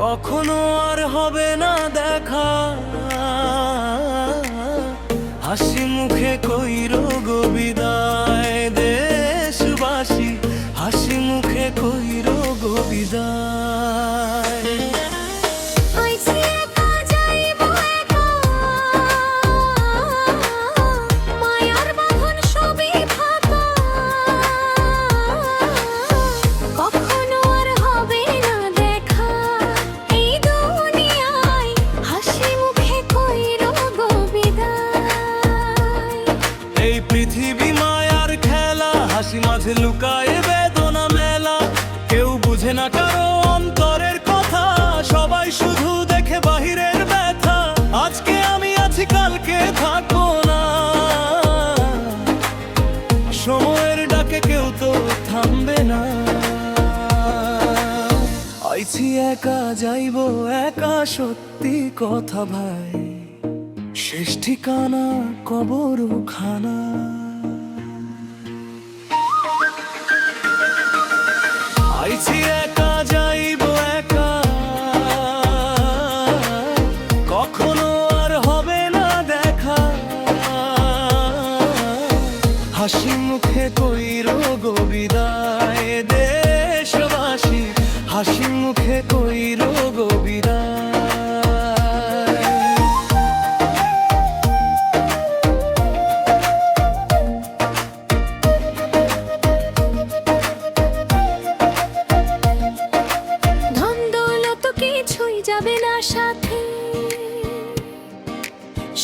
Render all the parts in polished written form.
কখনো আর হবে না দেখা, হাসি মুখে কইরো গো বিদায় দেশবাসী, হাসি মুখে কইরো গো বিদায়। পৃথিবী মায়ার খেলা, হাসি মাঝে লুকায় বেদনা মেলা, কেউ বুঝে না কারো অন্তরের কথা, সবাই শুধু দেখে বাহিরের ব্যথা। আজকে আমি আছি কালকে থাকবো না, সময়ের ডাকে কেউ তো থামবে না। আইছি একা যাইবো একা, সত্যি কথা ভাই, শেষ ঠিকানা কবরখানা। আইছি একা যাইবো একা, কখনো আর হবে না দেখা, হাসি মুখে কইরো গো বিদায় দেশবাসী, হাসি মুখে কইরো গো বিদায়। যাবে না সাথে,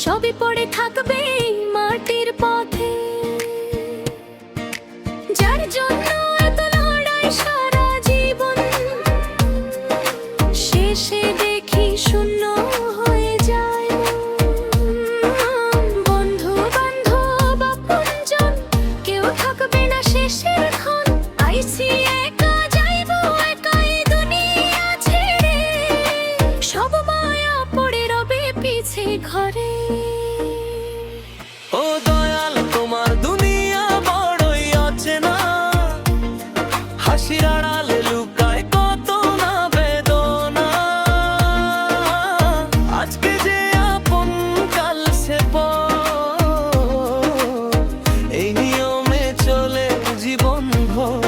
সবই পড়ে থাকবে মাটির পথে, যার জন্য এত লড়াই সারা জীবন, শেষে দেখি শূন্য হয়ে যায়। বন্ধু বান্ধব আপনজন কেউ থাকবে না শেষের ক্ষণ, আইছি একা যাইবো একাই দুনিয়া ছেড়ে, সব মায়া পড়ে রবে পিছে ঘরে। ও দয়াল তোমার দুনিয়া বড়ই অচেনা, হাসির আড়ালে লুকায় কত না বেদনা, আজকে যে আপন কাল সে পর, এই নিয়মে চলে জীবন ভর।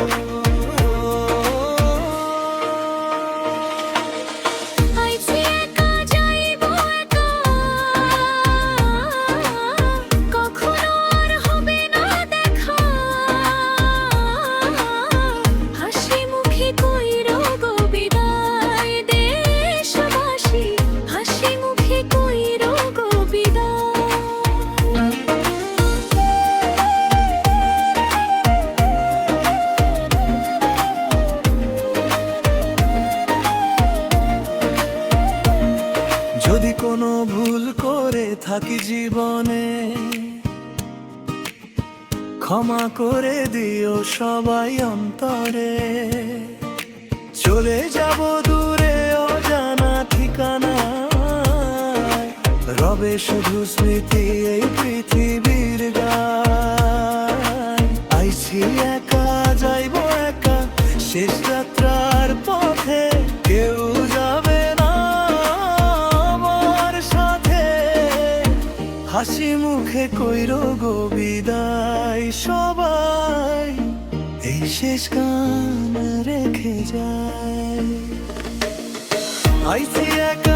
যদি কোনো ভুল করে থাকি জীবনে, ক্ষমা করে দিও সবাই অন্তরে, চলে যাব দূরে অজানা ঠিকানায়, রবে শুধু স্মৃতি এই পৃথিবীর গায়। আইছি একা যাইবো একা, শেষ যাত্রার পথে কেউ যাবে না আমার সাথে, হাসি মুখে কইরো গো বিদায় সবাই, এই শেষ গান রেখে যায়। আইছি একা